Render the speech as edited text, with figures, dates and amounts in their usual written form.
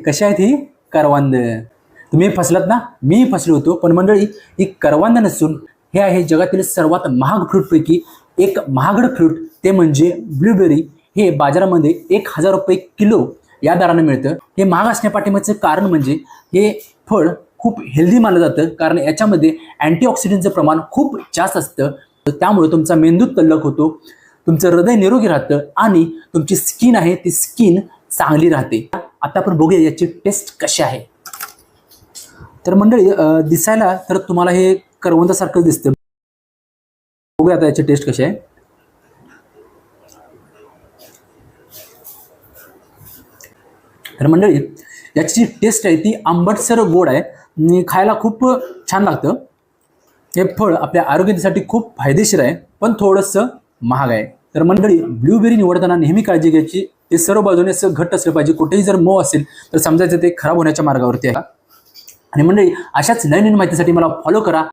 कशी आहेत ही करवंद? तुम्ही फसलात ना, मी फसलो होतो. पण मंडळी, ही करवंद नसून हे आहे जगातील सर्वात महाग फ्रूटपैकी एक महागडं फ्रूट, ते म्हणजे ब्लूबेरी. हे बाजारामध्ये 1000 रुपये किलो या दराने मिळतं. हे महाग असण्यापाठीमागचं कारण म्हणजे हे फळ खूप हेल्दी मानलं जातं, कारण याच्यामध्ये अँटीऑक्सिडंटचं प्रमाण खूप जास्त असतं. त्यामुळे तुमचा मेंदू तल्लख होतो, तुमचं हृदय निरोगी राहतं आणि तुमची स्किन आहे ती स्किन चांगली राहते. आता आपण बघूया याची टेस्ट कशी आहे. तर मंडळी, दिसायला तर तुम्हाला हे करवंदासारखं दिसतं. बघूया आता याची टेस्ट कशी आहे. तर मंडळी, याची जी टेस्ट आहे ती आंबटसर गोड आहे आणि खायला खूप छान लागतं. हे फळ आपल्या आरोग्यासाठी खूप फायदेशीर आहे, पण थोडंसं महाग आहे. तर मंडळी, ब्लूबेरी निवडताना नेहमी काळजी घ्यायची, ते सर्व बाजूने असं घट्ट असलं पाहिजे. कुठेही जर मऊ असेल तर समजायचं ते खराब होण्याच्या मार्गावरती आहे. आणि मंडळी, अशाच नवीन माहितीसाठी मला फॉलो करा.